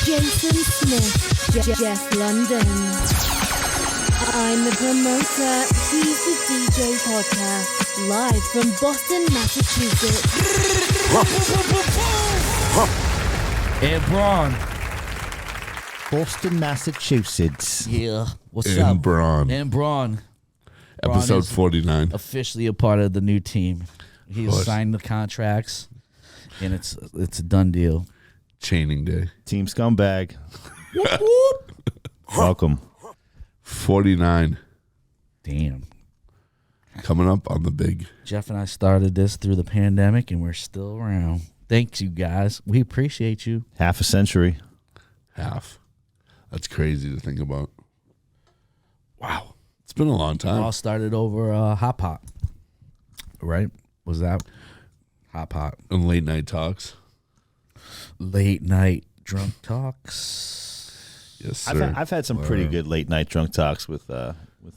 Jason Smith, Jeff London. I'm the promoter, he's the DJ podcast, live from Boston, Massachusetts. And Braun. Boston, Massachusetts. Yeah. What's And up? Braun. And Braun. Episode 49. Officially a part of the new team. He's signed the contracts, and it's a done deal. Chaining day. Team Scumbag. Welcome. 49. Damn. Coming up on the big. Jeff and I started this through the pandemic, and we're still around. Thanks, you guys. We appreciate you. Half a century. Half. That's crazy to think about. Wow. It's been a long It time. all started over Hot Pot, right? Was that Hot Pot? And late night talks. Late night drunk talks. Yes, sir. I've had some pretty good late night drunk talks with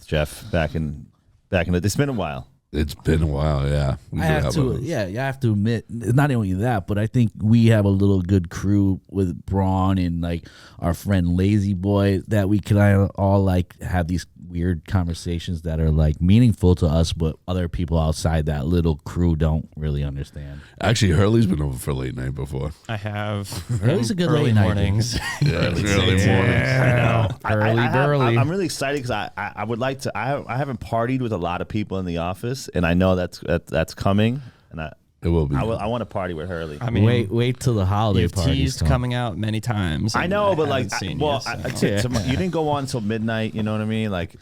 Jeff back in the. It's been a while. It's been a while, yeah. I have to admit, not only that, but I think we have a little good crew with Braun and like our friend Lazy Boy that we can all like have these weird conversations that are like meaningful to us, but other people outside that little crew don't really understand. Actually, Hurley's been over for late night before. I have. Hurley's a good early late night, mornings. Yeah, early mornings. I know. Early. I'm really excited because I would like to. I haven't partied with a lot of people in the office, and I know that's coming, and It will be. I want to party with Hurley. I mean, wait till the holiday you've parties teased come. coming out many times. I and know, but like, haven't seen well, you, so. you didn't go on until midnight. You know what I mean? Like,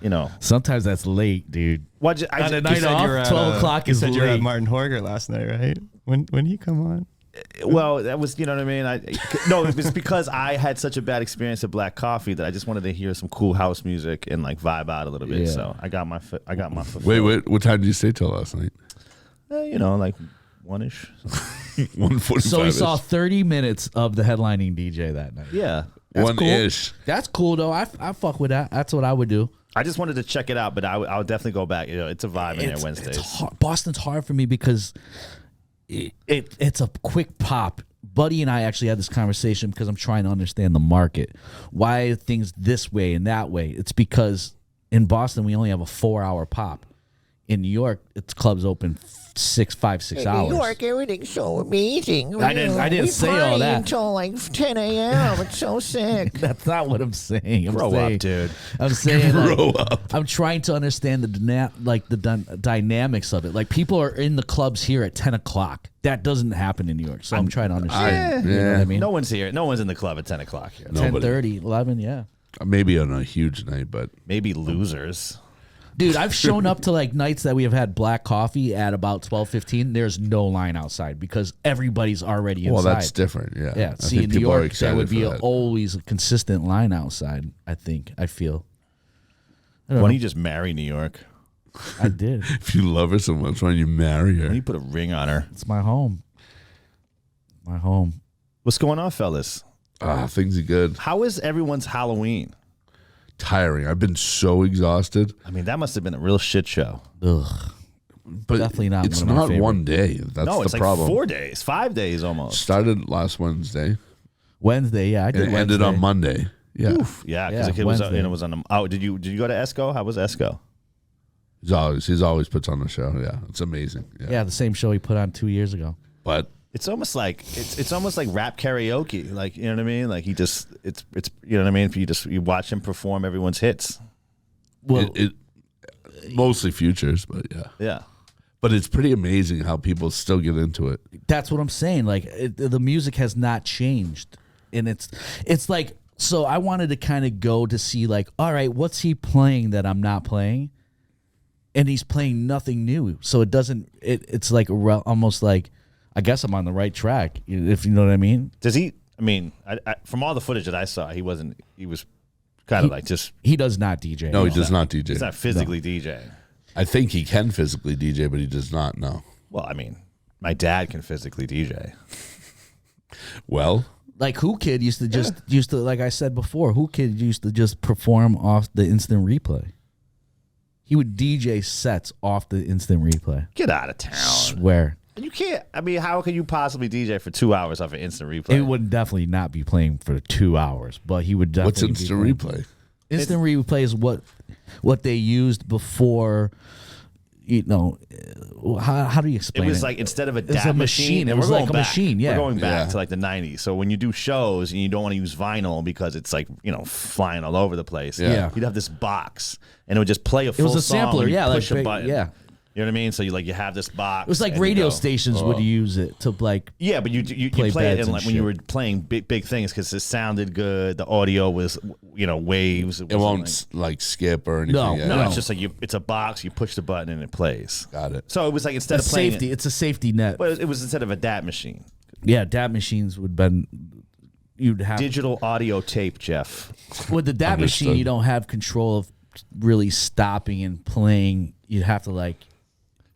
you know. Sometimes that's late, dude. What? On a You night said off, you were at, 12 o'clock you is said you were late. at Martin Horger last night, right? When did he come on? Well, that was, you know what I mean? No, it was because I had such a bad experience at Black Coffee that I just wanted to hear some cool house music and like vibe out a little bit. Yeah. So I got my fulfilled. Wait. What time did you stay till last night? You know, like 1-ish. 1:45. So we saw 30 minutes of the headlining DJ that night. Yeah. That's cool. 1-ish. That's cool though. I fuck with that. That's what I would do. I just wanted to check it out, but I'll definitely go back. You know, it's a vibe in there Wednesdays. Boston's hard for me because it's a quick pop. Buddy and I actually had this conversation because I'm trying to understand the market. Why are things this way and that way? It's because in Boston we only have a 4-hour pop. In New York, it's clubs open 6 hours. In New York, everything's so amazing. I didn't say all We party that. until like 10 a.m. It's so sick. That's not what I'm saying. Grow up, dude. I'm saying Grow up. I'm trying to understand the dynamics of it. Like people are in the clubs here at 10 o'clock. That doesn't happen in New York. So I'm trying to understand. You know what I mean? No one's here. No one's in the club at 10 o'clock here. No. Nobody. 10:30, 11, yeah. Maybe on a huge night, but Maybe losers. Dude, I've shown up to like nights that we have had black coffee at about 12:15. There's no line outside because everybody's already inside. well, that's different. Yeah. Yeah. I See, think in New people are York, there excited would be for that. always a consistent line outside. I feel. I Why don't don't know. you just marry New York? I did. If you love her so much, why don't you marry Why don't her? you put a ring on her? It's my home. My home. What's going on, fellas? Things are good. How is everyone's Halloween? Tiring. I've been so exhausted. I mean, that must have been a real shit show. Ugh. But Definitely not It's one of my not favorite. one day. That's No, the it's like problem. 4 days, 5 days almost. Started last Wednesday Wednesday, yeah, I did and it Wednesday. ended on Monday. Yeah. Oof. Yeah, because Yeah, it was Wednesday. and it was on the. Oh, did you go to Esco? How was Esco? He's always puts on the show. Yeah. It's amazing. Yeah. Yeah, the same show he put on 2 years ago. But It's almost like it's almost like rap karaoke. Like, you know what I mean? Like it's you know what I mean? If you watch him perform everyone's hits. Well, it mostly futures, but yeah. Yeah. But it's pretty amazing how people still get into it. that's what I'm saying. Like the music has not changed, and it's like, so I wanted to kind of go to see like, all right, what's he playing that I'm not playing, and he's playing nothing new. So it doesn't. It's like almost like, I guess I'm on the right track, if you know what I mean. Does he? I mean, from all the footage that I saw, he was kind of like just. He does not DJ. No, he does not DJ. He's not physically DJing. I think he can physically DJ, but he does not. No. Well, I mean, my dad can physically DJ. Well, Like Who Kid used to like I said before, Who Kid used to just perform off the instant replay. He would DJ sets off the instant replay. Get out of town. Swear. You can't. I mean, how can you possibly DJ for 2 hours off an instant replay? It would definitely not be playing for 2 hours, but he would definitely. What's instant be replay? Instant replay is what they used before. You know, how do you explain it? It was like instead of a It's DAT a machine. It and was we're like going a back. machine, yeah. We're going back Yeah. to like the 90s. So when you do shows and you don't want to use vinyl because it's like, flying all over the place, Yeah. you'd have this box and it would just play a full was a song sampler, when you yeah, push like a button. yeah. You know what I mean? So you have this box. It was like and you radio go. stations would use it to like. Yeah, but you play play it beds in and like when you were shit. playing big things because it sounded good. The audio was waves. It won't like skip or anything. No, yeah. No, it's just like it's a box. You push the button and it plays. Got it. So it was like instead A of playing safety. It's a safety net. well, it was instead of a DAT machine. Yeah, DAT machines would been. You'd have Digital audio tape, Jeff. with the DAT machine. Understood. You don't have control of really stopping and playing. You'd have to like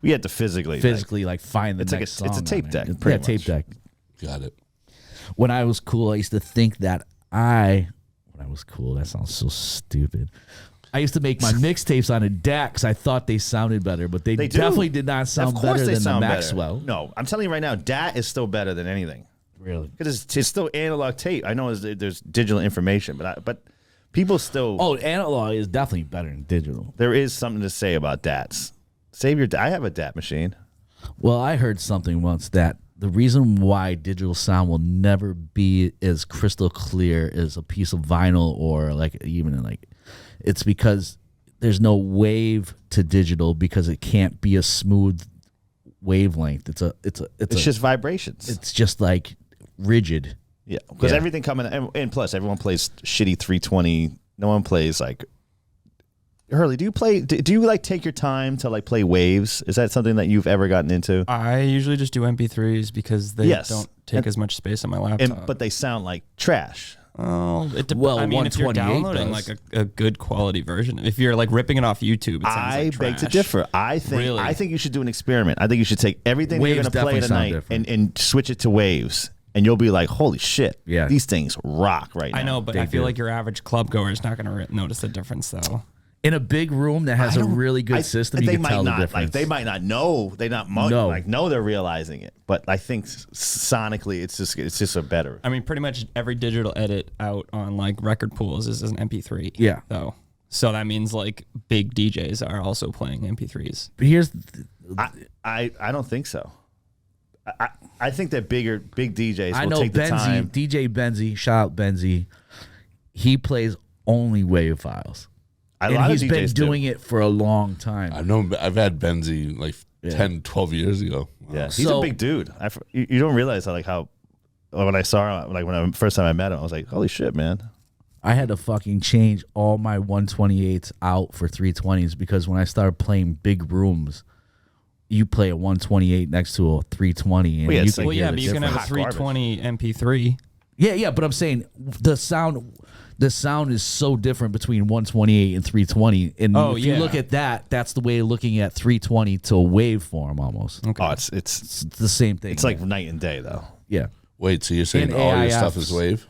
We had to physically like find the It's like next a- it's a song tape on deck, it. pretty Yeah, tape much. deck. Got it. When I was cool, I used to think that when I was cool, that sounds so stupid. I used to make my mixtapes on a DAC because I thought they sounded better, but they They do. definitely did not sound of course better they than the sound Maxwell. Better. No, I'm telling you right now, DAT is still better than anything Really? because it's still analog tape. I know there's digital information, but people still. Oh, analog is definitely better than digital. There is something to say about DATs. Save your. I have a DAT machine. Well, I heard something once that the reason why digital sound will never be as crystal clear as a piece of vinyl or like even like it's because there's no wave to digital because it can't be a smooth wavelength. It's Just vibrations. it's just like rigid. Yeah, because Yeah. everything coming and plus everyone plays shitty 320. No one plays like. Hurley, do you like take your time to like play waves? Is that something that you've ever gotten into? I usually just do MP3s because they Yes. don't take And- as much space on my laptop. But they sound like trash. Oh, Well, I mean, if you're 128 downloading does. like a good quality version, if you're like ripping it off YouTube, it sounds I like beg to trash. differ. I think Really? I think you should do an experiment. I think you should take everything that you're Waves going to play definitely sound tonight different. and switch it to waves, and you'll be like, "Holy shit! Yeah. these things rock right now." I know, but I feel like your average club goer is not going to notice the difference, though. In a big room that has a really good system, you they can might tell not the difference. like they might not know No. know they're realizing it, but I think sonically it's just a better. I mean, pretty much every digital edit out on like record pools is an MP3. Yeah. Though. So that means like big DJs are also playing MP3s. But here's I don't think so. I think that big DJs I will know take the time. DJ Benzie, shout out Benzie. He plays only wave files. A And lot he's of been DJs do. doing it for a long time. I've had Benzie like 10, 12 years ago. Wow. Yeah, he's So- a big dude. You don't realize how when I saw him, like first time I met him, I was like, holy shit, man. I had to fucking change all my 128s out for 320s because when I started playing big rooms, you play a 128 next to a 320 and Well, yeah, you it's can like- Well, hear yeah, the but you can have a difference. Hot garbage. 320 MP3. Yeah, but I'm saying the sound is so different between 128 and 320. And Oh, if you yeah. look at that, that's the way of looking at 320 to a waveform almost. Oh, it's It's the same thing. like night and day though. yeah. Wait, so you're saying And all your AIFs. stuff is wave?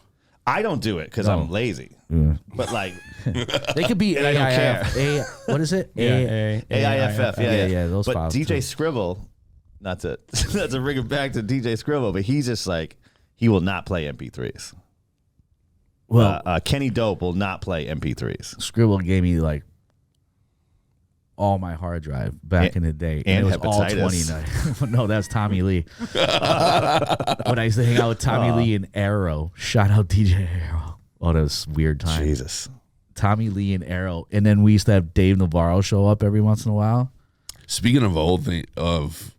I don't do it because I'm lazy. But like They could be And I don't AIF. What is it? AIFF, yeah. Yeah, those But files, DJ too. Scribble, not to bring it back to DJ Scribble, but he's just like he will not play MP3s. Well, Kenny Dope will not play MP3s. Scribble gave me like all my hard drive back in the day, and it was all hepatitis. 20. No, that's Tommy Lee. When I used to hang out with Tommy Lee and Arrow, shout out DJ Arrow. Oh, that was weird time. Jesus. Tommy Lee and Arrow, and then we used to have Dave Navarro show up every once in a while. Speaking of of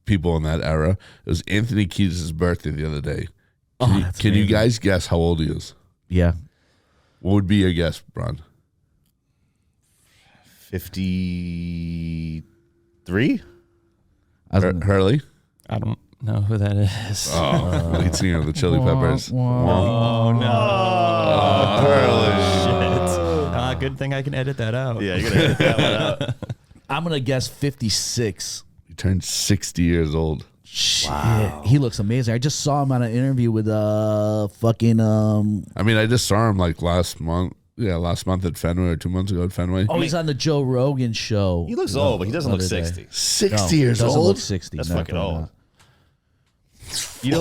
people in that era, it was Anthony Kiedis' birthday the other day. That's Can you amazing. guys guess how old he is? Yeah, What would be your guess, Braun? 53? I was gonna- Hurley? I don't know who that is. Oh, lead singer of the Chili Peppers. Oh, no. Hurley. Shit. Good thing I can edit that out. Yeah, you're gonna edit that one out. I'm gonna guess 56. He turned 60 years old. Shit, he looks amazing. I just saw him on an interview with fucking I mean, I just saw him like last month last month at Fenway or 2 months ago at Fenway. Oh, he's on the Joe Rogan show. He looks old, but he doesn't look Other day. 60. 60 No, years doesn't old. look 60. That's No, fucking probably old. not. You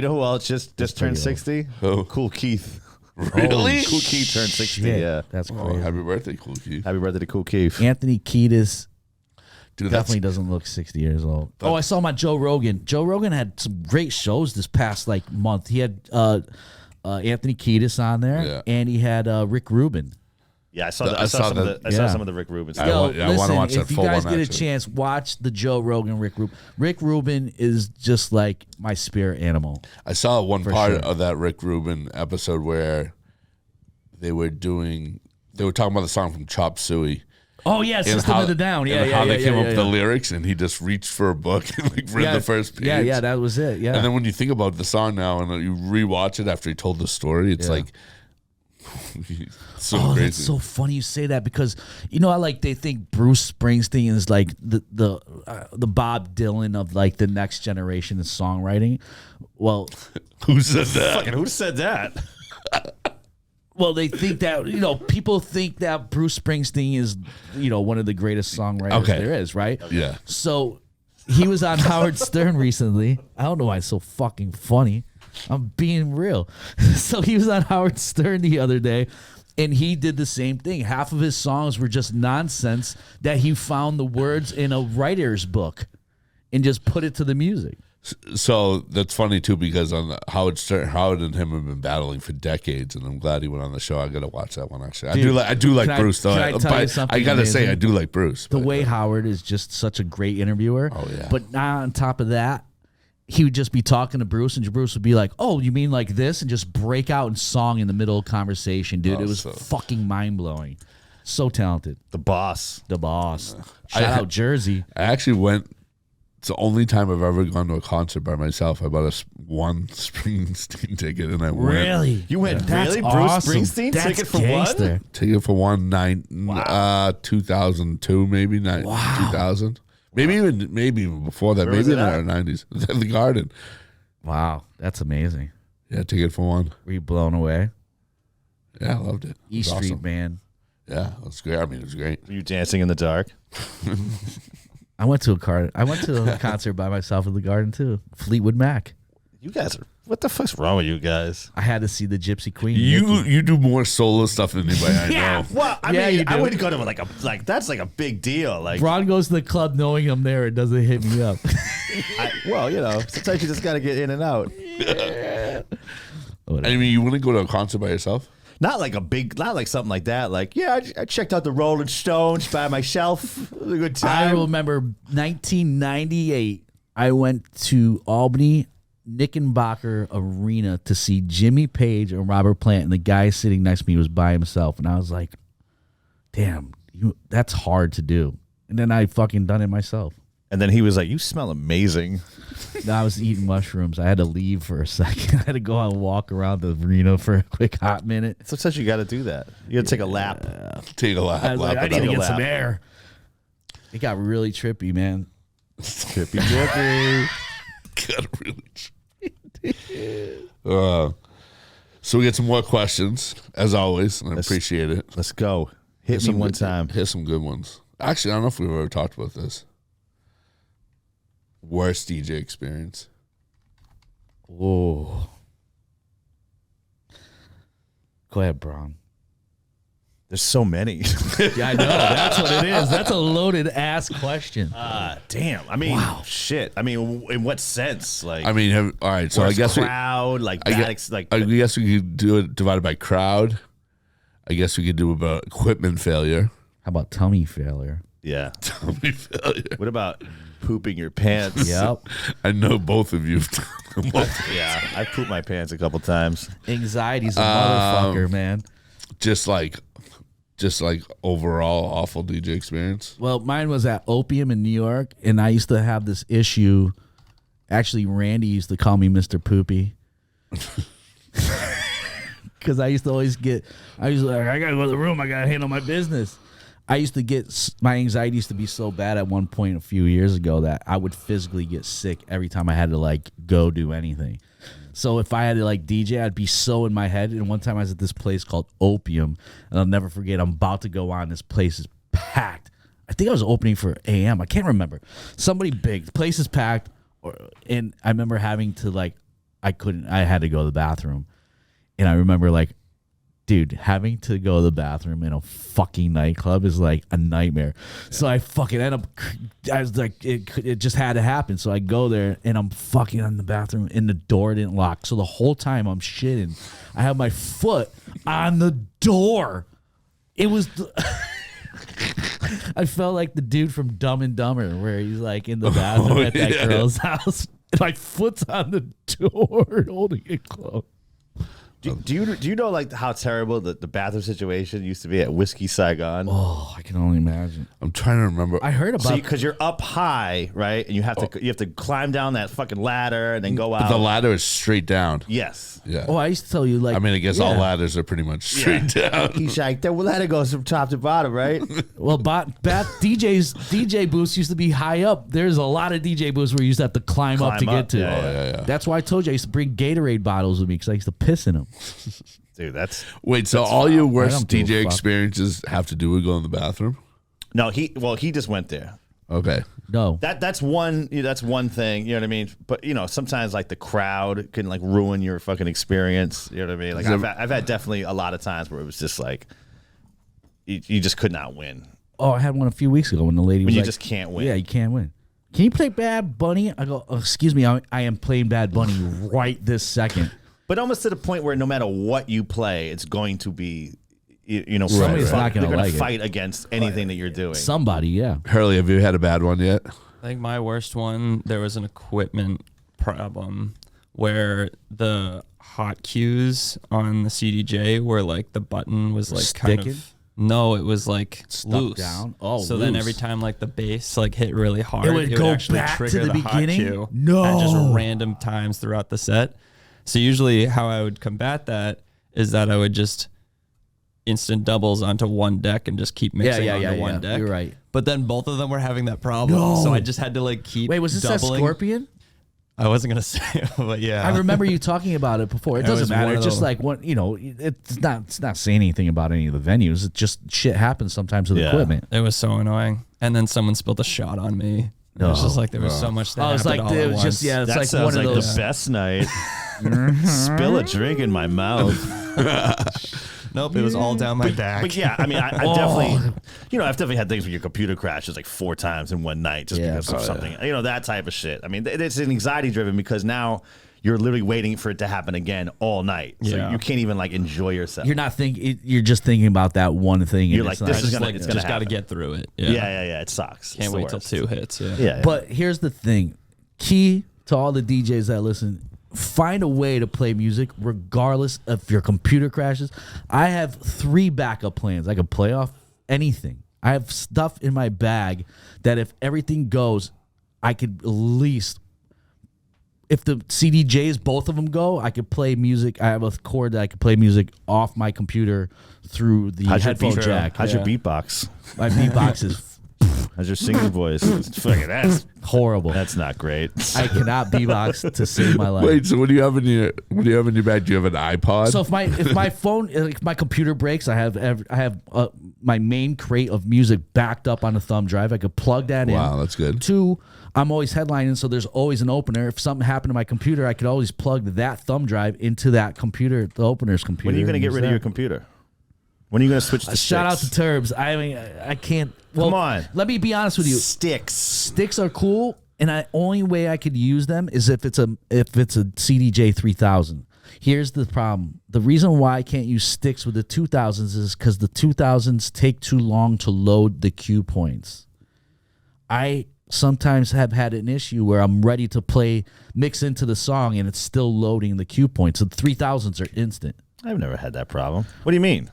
know who else just turned pretty old. 60? Who? Cool Keith. Really? Cool Keith turned 60. Shit, Yeah. that's Oh, crazy. happy birthday, Cool Keith. Happy birthday to Cool Keith. Anthony Kiedis Dude, definitely doesn't look 60 years old. Oh, I saw him on Joe Rogan. Joe Rogan had some great shows this past month. He had Anthony Kiedis on there, Yeah. and he had Rick Rubin. Yeah, I saw I saw some of that. the some of the Rick Rubin stuff. I Yo, want to listen, watch that if you full guys one, get a actually. chance, watch the Joe Rogan Rick Rubin. Rick Rubin is just like my spirit animal. I saw one part sure. of that Rick Rubin episode where they were talking about the song from Chop Suey. Oh yeah, System of the Down. Yeah, and yeah, how yeah, they came yeah, up with yeah. the lyrics, and he just reached for a book and like read Yeah, the first page. Yeah, that was it. Yeah. And then when you think about the song now and you rewatch it after he told the story, it's Yeah. like so oh, crazy. that's so funny you say that because they think Bruce Springsteen is like the Bob Dylan of like the next generation of songwriting. Well, Who said that? Fucking who said that? they think that people think that Bruce Springsteen is one of the greatest songwriters Okay. there is, right? Yeah. So he was on Howard Stern recently. I don't know why it's so fucking funny. I'm being real. So he was on Howard Stern the other day, and he did the same thing. Half of his songs were just nonsense that he found the words in a writer's book and just put it to the music. So that's funny too because on Howard and him have been battling for decades, and I'm glad he went on the show. I gotta watch that one actually. Dude, I do like can Bruce though. can I tell you But something I gotta say amazing? I do like Bruce. The but- way Howard is just such a great interviewer. Oh, yeah. But now on top of that, he would just be talking to Bruce, and Bruce would be like, "Oh, you mean like this?" and just break out in song in the middle of conversation, dude. It was fucking mind blowing. So talented. The boss. The boss. Shout out Jersey. I actually went. It's the only time I've ever gone to a concert by myself. I bought one Springsteen ticket and I went. Really? You went That's really? awesome. Bruce Springsteen That's ticket for gangster. one? Ticket for 2002 maybe 2000 maybe even before that. Where was maybe it in at? our 90s. It was at the Garden. Wow, that's amazing. Yeah, ticket for one. Were you blown away? Yeah, I loved it. It was East Street awesome. Band. Yeah, it was great. I mean, it was great. Were you dancing in the dark? I went to a concert by myself in the Garden too. Fleetwood Mac. You guys are. What the fuck's wrong with you guys? I had to see the Gypsy Queen. You Nikki. you do more solo stuff than anybody I know. Well, I Yeah, mean, you I do. wouldn't go to like that's like a big deal. Like, Braun goes to the club knowing I'm there. It doesn't hit me up. sometimes you just got to get in and out. I mean, you wouldn't go to a concert by yourself? Not like something like that. Like, yeah, I checked out the Rolling Stones by myself. It was a good I time. remember 1998. I went to Albany Knickerbocker Arena to see Jimmy Page and Robert Plant, and the guy sitting next to me was by himself, and I was like, "Damn, that's hard to do." And then I fucking done it myself. And then he was like, "You smell amazing." I was eating mushrooms. I had to leave for a second. I had to go out and walk around the arena for a quick hot minute. Sometimes you got to do that. You got to take a lap. Take a lap. I was like, I need to take a get lap. some air. It got really trippy, man. Trippy, trippy. Got really. So we get some more questions, as always, and I appreciate it. Let's go. Hit me one time. Here's some good ones. Actually, I don't know if we've ever talked about this. Worst DJ experience. Whoa. Go ahead, Braun. There's so many. Yeah, I know. That's what it is. That's a loaded ass question. Damn. I mean, shit. I mean, in what sense? Like, I mean, all right. So I worst guess crowd, like I bad, guess, like I guess we could do it divided by crowd. I guess we could do about equipment failure. How about tummy failure? yeah. Tummy failure. What about pooping your pants? Yep. I know both of you. Yeah, I pooped my pants a couple times. Anxiety's a motherfucker, man. just like overall awful DJ experience. Well, mine was at Opium in New York, and I used to have this issue. Actually, Randy used to call me Mr. Poopy. Because I used to always I gotta go to the room, I gotta handle my business. I used to get my anxiety used to be so bad at one point a few years ago that I would physically get sick every time I had to like go do anything. So if I had to like DJ, I'd be so in my head. And one time I was at this place called Opium, and I'll never forget. I'm about to go on. This place is packed. I think I was opening for AM. I can't remember. Somebody big. The place is packed, and I remember having to like, I had to go to the bathroom, and I remember like, dude, having to go to the bathroom in a fucking nightclub is like a nightmare. So I fucking end up, I was like, it just had to happen. So I go there and I'm fucking in the bathroom and the door didn't lock. So the whole time I'm shitting, I have my foot on the door. It was, I felt like the dude from Dumb and Dumber where he's like in the bathroom at that girl's house. My foot's on the door holding it closed. Do you know like how terrible the bathroom situation used to be at Whiskey Saigon? Oh, I can only imagine. I'm trying to remember. I heard about because you're up high, right? And you have to climb down that fucking ladder and then go out. But the ladder is straight down. Yes. Yeah. Oh, I used to tell you like. I mean, I guess all ladders are pretty much straight down. He's like, the ladder goes from top to bottom, right? Well, DJ booths used to be high up. There's a lot of DJ booths where you used to have to climb up to get to. Yeah. That's why I told you I used to bring Gatorade bottles with me because I used to piss in them. Dude, that's Wait, so all your worst give a DJ fuck. experiences have to do with going to the bathroom? no. He just went there. Okay. No. That's one thing, you know what I mean? But you know, sometimes like the crowd can like ruin your fucking experience. You know what I mean? Like I've had definitely a lot of times where it was just like you just could not win. Oh, I had one a few weeks ago when the lady was When you like, just can't win. Yeah, you can't win. Can you play Bad Bunny? I go, oh, excuse me, I am playing Bad Bunny right this second. But almost to the point where no matter what you play, it's going to be, you know, Somebody's not gonna they're going like to it. fight against anything that you're doing. Somebody, yeah. Hurley, have you had a bad one yet? I think my worst one, there was an equipment problem where the hot cues on the CDJ were like the button was like kind Sticking? of no, it was like Stuck loose. down? Oh, so then loose. every time like the bass like hit really hard, It would go actually back to trigger the the hot beginning? cue No. at just random times throughout the set. So usually how I would combat that is that I would just instant doubles onto one deck and just keep mixing onto one deck. You're right. But then both of them were having that problem. No. So I just had to like keep Wait, was this that doubling. Scorpion? I wasn't going to say it, but yeah. I remember you talking about it before. It It doesn't was matter. one of It's just the- like what you know. It's not saying anything about any of the venues. It just shit happens sometimes with Yeah. equipment. It was so annoying. And then someone spilled a shot on me. It was just like there was so much that Oh, it's happened like all it at was once. just it's That like sounds one like of those. the best night. Spill a drink in my mouth. Nope, it was all down my back. But yeah, I mean, I definitely, you know, I've definitely had things where your computer crashes like 4 times in one night just Yeah. because of something, you know, that type of shit. I mean, it's an anxiety driven because now you're literally waiting for it to happen again all night. So Yeah. you can't even like enjoy yourself. You're not thinking. You're just thinking about that one thing. You're and like, it's not- this I is just gonna- like it's gonna just got to happen. get through it. Yeah. It sucks. Can't It's the wait till worst. 2 hits. Yeah. Yeah. But here's the thing: key to all the DJs that listen, find a way to play music regardless if your computer crashes. I have 3 backup plans. I can play off anything. I have stuff in my bag that if everything goes, I could at least. If the CDJs, both of them go, I could play music. I have a cord that I could play music off my computer through the headphone jack. How's your beatbox? My beatbox is How's your singing voice? Fucking horrible. that's not great. I cannot beatbox to save my life. Wait, so what do you have in your bag? Do you have an iPod? So if my phone, if my computer breaks, I have my main crate of music backed up on a thumb drive. I could plug that in. Wow, that's good. 2, I'm always headlining, so there's always an opener. If something happened to my computer, I could always plug that thumb drive into that computer, the opener's computer. When are you going to and get use rid of your that. computer? When are you going to switch to Shout out to sticks? Turbs. I mean, I can't. Well, Come on. Let me be honest with you. Sticks. Sticks are cool, and the only way I could use them is if it's a CDJ 3000. Here's the problem. The reason why I can't use sticks with the 2000s is because the 2000s take too long to load the cue points. I sometimes have had an issue where I'm ready to mix into the song, and it's still loading the cue points. So the 3000s are instant. I've never had that problem. What do you mean?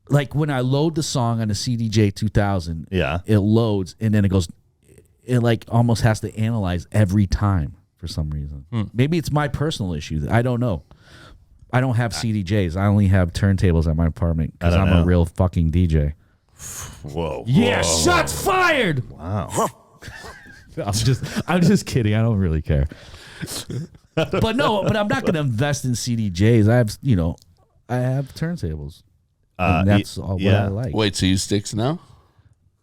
Like when I load the song on a CDJ 2000, Yeah. it loads and then it like almost has to analyze every time for some reason. Maybe it's my personal issue. I don't know. I don't have CDJs. I only have turntables at my apartment because I don't I'm know. a real fucking DJ. Whoa. Yeah, shots fired. Wow. I'm just kidding. I don't really care. But I'm not going to invest in CDJs. I have turntables. And that's all what I like. Wait, so you sticks now?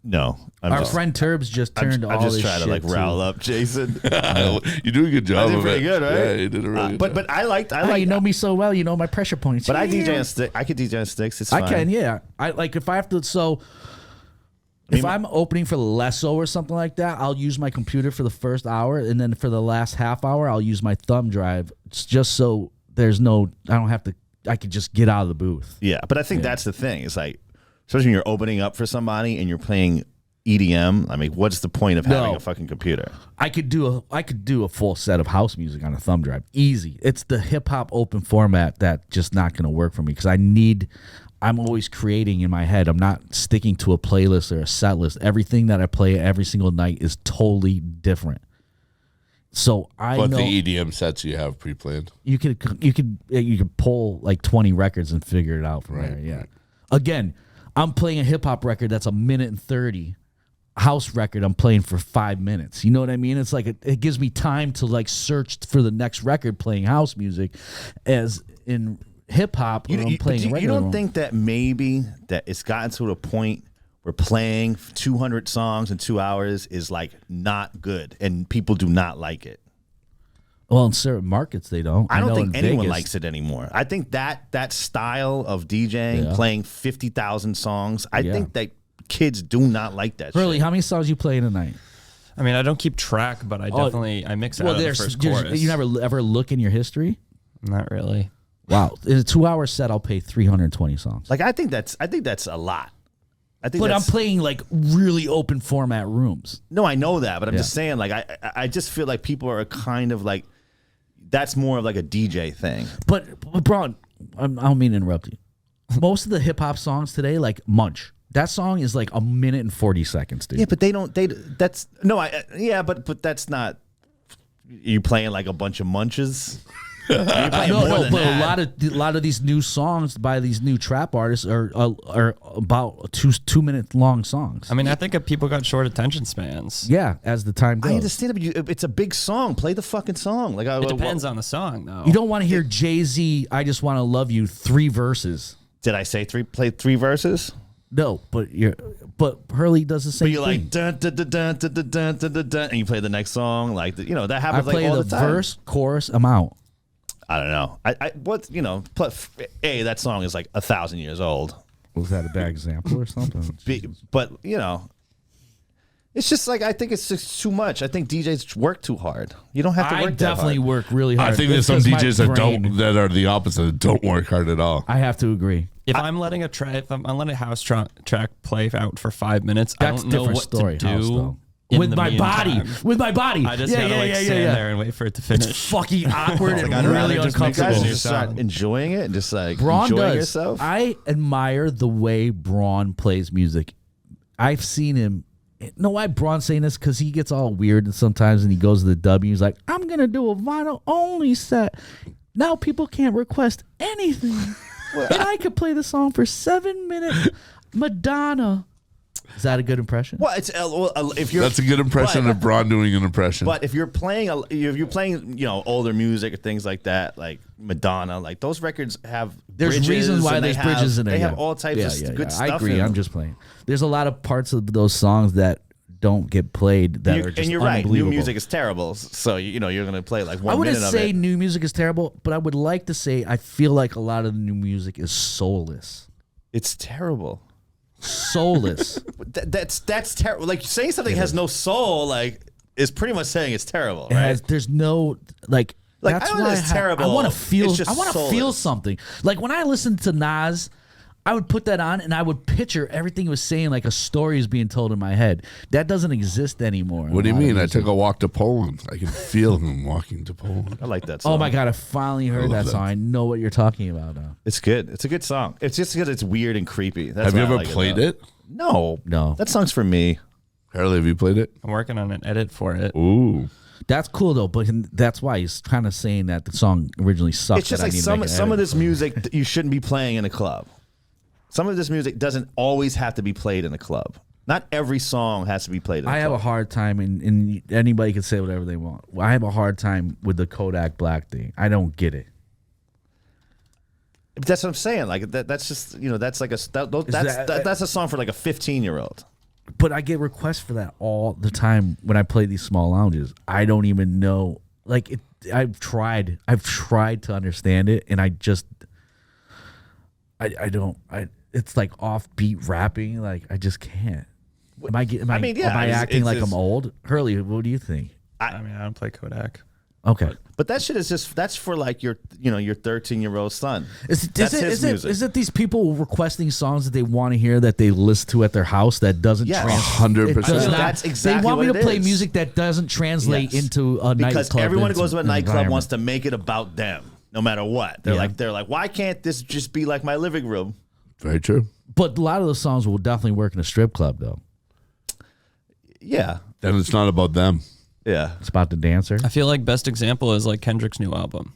No. Our friend Turbs just turned all I'm just this trying to shit rile up Jason. You do a good job. I did of pretty it. good, right? Yeah, you did a really good job. But I like. You know me so well. You know my pressure points. But I DJ on stick. I could DJ on sticks. It's I fine. can, yeah. I like if I have to. So if I'm opening for Lesso or something like that, I'll use my computer for the first hour, and then for the last half hour, I'll use my thumb drive, just so there's no. I don't have to. I could just get out of the booth. Yeah, but I think that's the thing. It's like, especially when you're opening up for somebody and you're playing EDM. I mean, what's the point of having a fucking computer? I could do a full set of house music on a thumb drive. Easy. It's the hip hop open format that just not going to work for me because I'm always creating in my head. I'm not sticking to a playlist or a set list. Everything that I play every single night is totally different. So But the EDM sets you have pre-planned. You could pull like 20 records and figure it out from there. Yeah. Right. Again, I'm playing a hip hop record that's 1:30. House record I'm playing for 5 minutes. You know what I mean? It's like it gives me time to like search for the next record playing house music, as in hip hop. I'm playing you don't think that maybe that it's gotten to a point where playing 200 songs in 2 hours is like not good and people do not like it? Well, in certain markets they don't. I don't think anyone Vegas, likes it anymore. I think that style of DJing, playing 50,000 songs, I think that kids do not like that. Really, shit. how many songs you play in a night? I mean, I don't keep track, but I definitely I mix out of the first chorus. You never ever look in your history? Not really. Wow, in a 2-hour set, I'll play 320 songs. Like I think that's a lot. But I'm playing like really open format rooms. No, I know that, but I'm just saying, like I just feel like people are kind of like that's more of like a DJ thing. But Braun, I don't mean to interrupt you. Most of the hip hop songs today, like Munch. That song is like 1 minute and 40 seconds, dude. Yeah, but but that's not. You playing like a bunch of munches? No, a lot of these new songs by these new trap artists are about 2 minute long songs. I mean, I think people got short attention spans. Yeah, as the time goes. I understand it, but it's a big song. Play the fucking song. Like it depends on the song, though. You don't want to hear Jay-Z, "I Just Want to Love You" 3 verses. Did I say play 3 verses? No, but Hurley does the same. But you're thing. like dun, dun, dun, dun, dun, dun, dun, dun, dun, dun, and you play the next song. Like that happens like all the time. Verse, chorus, I'm out. I don't know. That song is like 1,000 years old. Was that a bad example or something? But it's just like I think it's just too much. I think DJs work too hard. You don't have to work that hard. I definitely work really hard. I think there's some DJs that are the opposite, that don't work hard at all. I have to agree. If I'm letting a house track play out for 5 minutes, That's I don't know different what story, to house, do though. With my body. I just gotta stand there and wait for it to finish. It's fucking awkward and I'd really rather uncomfortable. You guys just start enjoying it and just like Braun enjoying does. yourself. I admire the way Braun plays music. I've seen him. You know why Braun's saying this? Because he gets all weird and sometimes and he goes to the W. He's like, I'm going to do a vinyl only set. Now people can't request anything. And I could play the song for 7 minutes. Madonna. Is that a good impression? Well, if you're That's a good impression of Braun doing an impression. But if you're playing older music or things like that, like Madonna, like those records have There's bridges reasons why and there's bridges in there. They have all types of good stuff. I agree. in them. I'm just playing. There's a lot of parts of those songs that don't get played that are just and you're right. New unbelievable. music is terrible, so you're going to play like 1 I minute wouldn't of say it. new music is terrible, but I would like to say I feel like a lot of the new music is soulless. It's terrible. Soulless. That's terrible. Like saying something has no soul, like is pretty much saying it's terrible, right? There's no like. Like, That's I know why it's terrible. I want to feel. It's just I want to feel soulless. something. Like when I listened to Nas, I would put that on and I would picture everything he was saying like a story is being told in my head. That doesn't exist anymore. What do you mean? I took a walk to Poland. I can feel him walking to Poland. I like that song. Oh my god! I finally heard that song. I know what you're talking about now. It's good. It's a good song. It's just because it's weird and creepy. That's Have you why I ever like played it? it? No. That song's for me. HRLY, have you played it? I'm working on an edit for it. Ooh. That's cool though, but that's why he's kind of saying that the song originally sucked. It's just that I like need to make an some of edit. this music that you shouldn't be playing in a club. Some of this music doesn't always have to be played in a club. Not every song has to be played in a club. I have a hard time, and anybody can say whatever they want. I have a hard time with the Kodak Black thing. I don't get it. But that's what I'm saying. Like that's just that's like that's a song for like a 15-year-old. But I get requests for that all the time when I play these small lounges. I don't even know. Like I've tried to understand it, and I don't. It's like offbeat rapping. Like I just can't. Am I acting like I'm old? Hurley, what do you think? I mean, I don't play Kodak. Okay. But that shit is that's for like your 13-year-old son. Is it these people requesting songs that they want to hear that they listen to at their house that doesn't translate? 100%. That's exactly they want me what to it play is. music that doesn't translate into a nightclub. Because everyone who goes to a nightclub environment. wants to make it about them, no matter what. They're like, why can't this just be like my living room? Very true. But a lot of those songs will definitely work in a strip club, though. Yeah. Then it's not about them. Yeah. It's about the dancer. I feel like best example is like Kendrick's new album.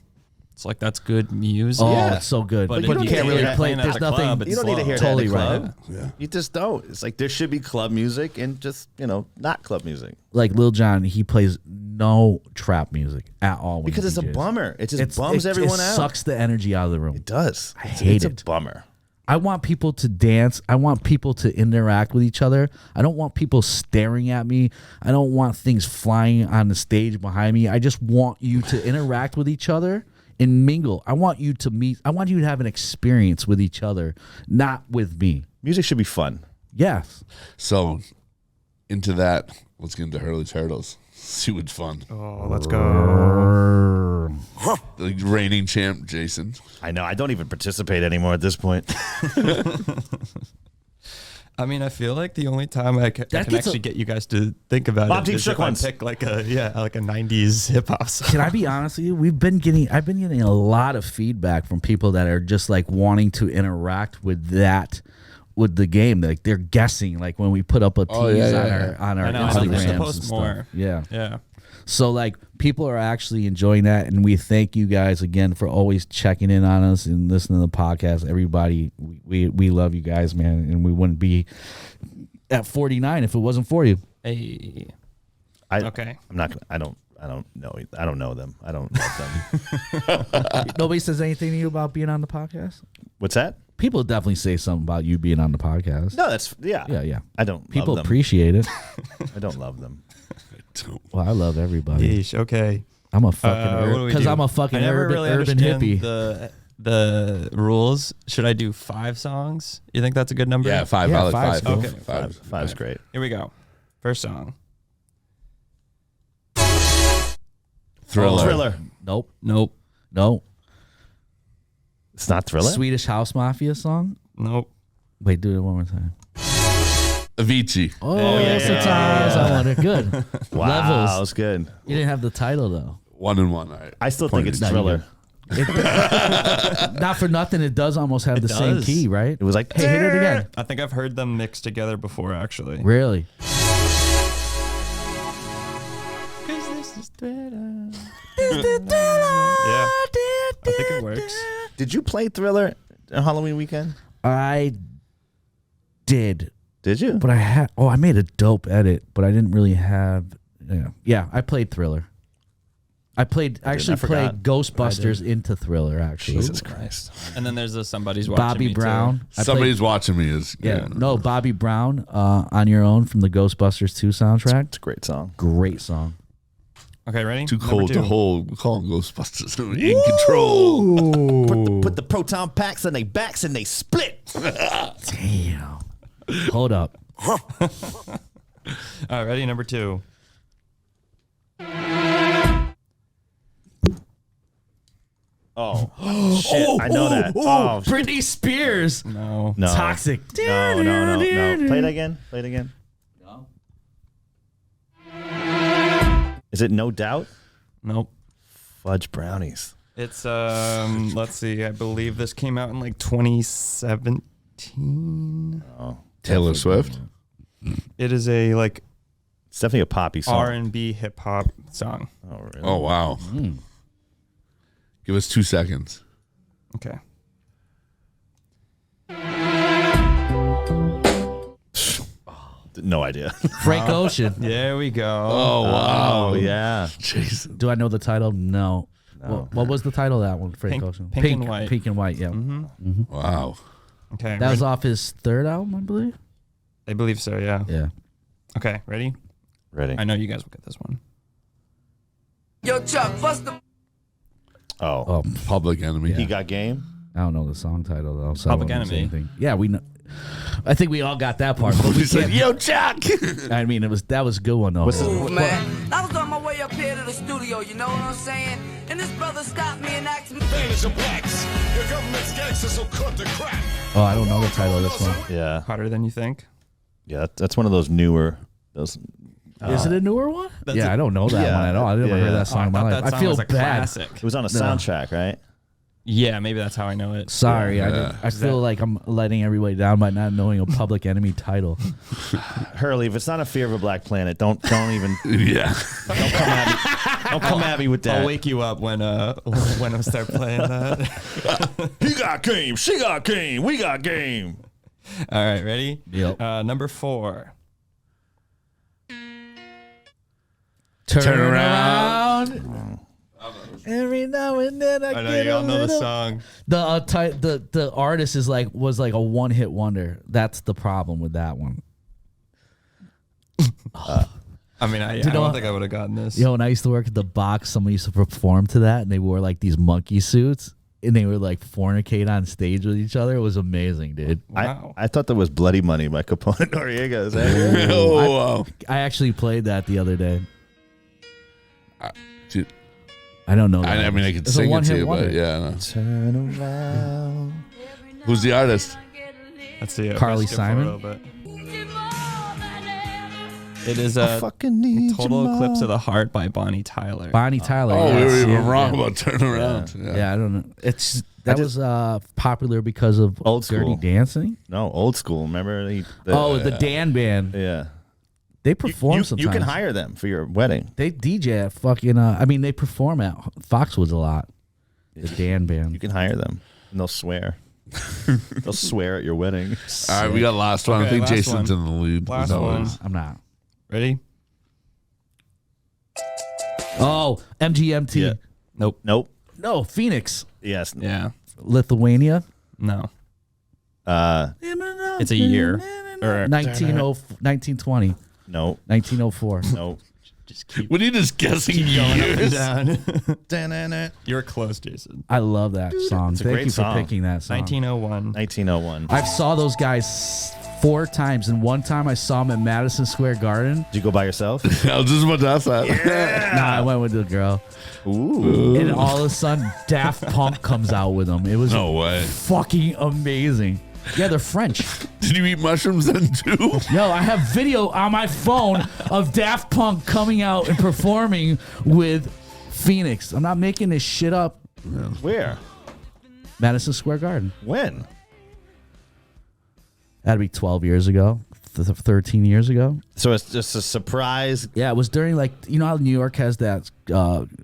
It's like that's good music. Oh, Yeah. it's so good. But you you can't really play. at There's the nothing. club, it's You don't need to hear Totally that in the club. Yeah. You just don't. It's like there should be club music and just, not club music. Like Lil Jon, he plays no trap music at all. When Because he it's a DJs. bummer. It just bums everyone out. It sucks the energy out of the room. It does. I hate it's it. a bummer. I want people to dance. I want people to interact with each other. I don't want people staring at me. I don't want things flying on the stage behind me. I just want you to interact with each other and mingle. I want you to meet. I want you to have an experience with each other, not with me. Music should be fun. Yes. So, into that, let's get into Hurley's Heardles. See what's fun. Oh, let's go. The reigning champ, Jason. I know. I don't even participate anymore at this point. I mean, I feel like the only time I can gets actually get you guys to think about Bob it Deep is if Shook I Ones. pick like a 90s hip hop song. Can I be honest with you? I've been getting a lot of feedback from people that are just like wanting to interact with the game. Like they're guessing, like when we put up a tease on our I know, I think they're Instagrams supposed and stuff. more. Yeah. Yeah. So like people are actually enjoying that, and we thank you guys again for always checking in on us and listening to the podcast. Everybody, we love you guys, man, and we wouldn't be at 49 if it wasn't for you. Hey. Okay. I'm not. I don't know. I don't know them. I don't love them. Nobody says anything to you about being on the podcast? What's that? People definitely say something about you being on the podcast. No, that's yeah. Yeah. I don't. People love them. appreciate it. I don't love them. Well, I love everybody. Yeesh, okay. I'm a What do fucking we because do? I'm a fucking I never urban really understand hippie. the rules. Should I do 5 songs? You think that's a good number? Yeah, 5. Yeah, I like five's 5. cool. Okay. Five's great. Here we go. First song. Thriller. Nope. Nope. It's not Thriller. Swedish House Mafia song. Nope. Wait, do it one more time. Avicii. Oh, yeah. sometimes I want it. Good. Wow, that Levels. was good. You didn't have the title though. 1 and 1. All right. I still think it's No, you Thriller. Not for nothing. It does almost have the same does. key, right? It was like, Hey, hit it again. I think I've heard them mixed together before, actually. Really? Yeah. I think it works. Did you play Thriller on Halloween weekend? I did, Did you? but I made a dope edit, but I didn't really have. Yeah. I played Thriller. I actually forgot. played Ghostbusters into Thriller. Actually, Jesus Christ. And then there's the Somebody's Watching Bobby Me Brown. I Somebody's watching me. Is played, no, Bobby Brown, On Your Own from the Ghostbusters 2 soundtrack. It's a great song. Great song. Okay, ready? Too Number cold to 2. hold. We call them Ghostbusters. In control. Put the proton packs on their backs and they split. Damn. Hold up. All right, ready? Number 2. Oh, shit. I know that. Oh, Britney Spears. No. no. Toxic. No. Play it again. Play it again. No. Is it No Doubt? Nope. Fudge Brownies. It's let's see. I believe this came out in like 2017. Oh, Taylor Swift. It is a like it's definitely a poppy song. R&B hip hop song. Oh, really? Oh, wow. Give us 2 seconds. Okay. No idea. Frank Ocean. There we go. Oh wow. Oh yeah. Jason. Do I know the title? No. What was the title of that one, Frank Ocean? Pink and White. Pink and White, yeah. Wow. Okay. That was off his third album, I believe. I believe so, yeah. Yeah. Okay, ready? Ready. I know you guys will get this one. Yo, Chuck, bust the. Oh. Public Enemy. He got game. I don't know the song title though. So Public I won't say Enemy. anything. Yeah, we know. I think we all got that part. But we He said, can't- "Yo, Chuck." I mean, that was a good one though. Move, man. I was on my way up here to the studio, you know what I'm saying? And this brother stopped me and asked me. Oh, I don't know the title of this one. Yeah. Hotter than you think? Yeah. That's one of those newer. Those. Is it a newer one? That's Yeah, I don't know that Yeah. one at all. I never Yeah, heard yeah. that song in my life. that I song feel was a bad. classic. It was on a soundtrack, right? Yeah, maybe that's how I know it. Sorry, Yeah. I feel like I'm letting everybody down by not knowing a Public Enemy title. Hurley, if it's not a Fear of a Black Planet, don't even Yeah. don't come at me with that. I'll wake you up when I start playing that. He got game. She got game. We got game. All right, ready? Yep. Number 4. Turn around. Every now and then I I know get you a all know the little- song. The artist was like a one hit wonder. That's the problem with that one. I mean, I you don't know- think I would have gotten this. Yo, when I used to work at the box, someone used to perform to that, and they wore like these monkey suits, and they would like fornicate on stage with each other. It was amazing, dude. Wow. I thought that was Bloody Money by Capone Noriega. Is that Oh wow. I actually played that the other day. Dude, I don't know. That I mean, I could It's a sing it to one-hit you, wonder. but yeah. No. Turn around. Who's the artist? Let's see. Carly Skip for a Simon? little bit. It is a Fucking need Total you Eclipse more. of the Heart by Bonnie Tyler. Bonnie Tyler. Oh, we yes, were even yeah. wrong about turn around. Yeah, I don't know. It's that was popular because of Old Dirty School. Dancing. No, old school. Remember? The Dan Band. yeah. They perform sometimes. You can hire them for your wedding. They DJ at fucking. I mean, they perform at Foxwoods a lot. The Dan Band. You can hire them, and they'll swear. They'll swear at your wedding. All right, we got last one. I Okay, think last Jason's one. in the lead. Last No, one. I'm not. Ready? Oh, MGMT. Yeah. Nope. Nope. No, Phoenix, Yes. Yeah. Lithuania. No. It's It's a year. Or 1920, Nope. 1904. Nope. just keep When you just guessing going up and years. down. You're close, Jason. I love that song. a Thank great you for song. picking that song. 1901. 1901. I saw those guys 4 times, and one time I saw them at Madison Square Garden. Did you go by yourself? I was just about to ask that. Nah, I went with the girl. Ooh. And all of a sudden, Daft Punk comes out with them. It was No way. fucking amazing. Yeah, they're French. Did you eat mushrooms then too? Yo, I have video on my phone of Daft Punk coming out and performing with Phoenix. I'm not making this shit up. Where? Madison Square Garden. When? That'd be 12 years ago, 13 years ago. So it's just a surprise. Yeah, it was during like how New York has that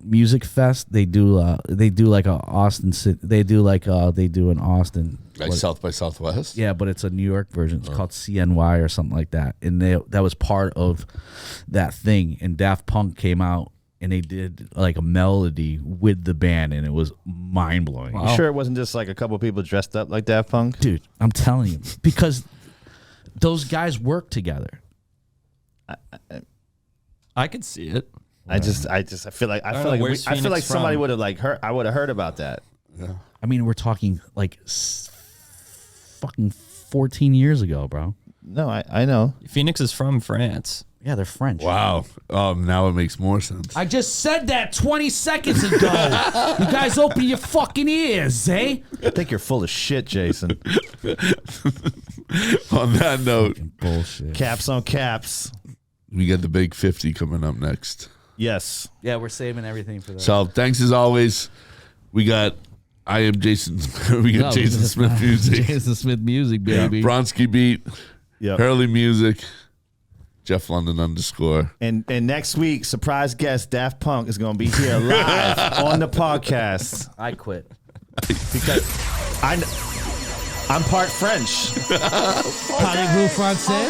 music fest. They do like a Austin. They do an Austin. Like South by Southwest? Yeah, but it's a New York version. It's called CNY or something like that. And that was part of that thing. And Daft Punk came out and they did like a melody with the band, and it was mind blowing. You sure it wasn't just like a couple people dressed up like Daft Punk? Dude, I'm telling you, because those guys work together. I could see it. I feel like don't know, where's I feel like Phoenix somebody from? would have like heard. I would have heard about that. I mean, we're talking like fucking 14 years ago, bro. No, I know. Phoenix is from France. Yeah, they're French. Wow. Now it makes more sense. I just said that 20 seconds ago. You guys open your fucking ears, eh? I think you're full of shit, Jason. On that note, Bullshit. Caps on caps. we got the big 50 coming up next. Yes. Yeah, we're saving everything for that. So thanks as always. I am Jason. We got Jason Smith music. Jason Smith music, baby. Braunski Beat. Yep. HRLY music. Jeff London _ And next week, surprise guest Daft Punk is going to be here live on the podcast I quit. because I'm part French. Parlez-vous français?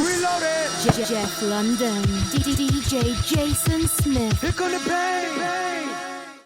Jeff London, DJ Jason Smith. Here come the pain.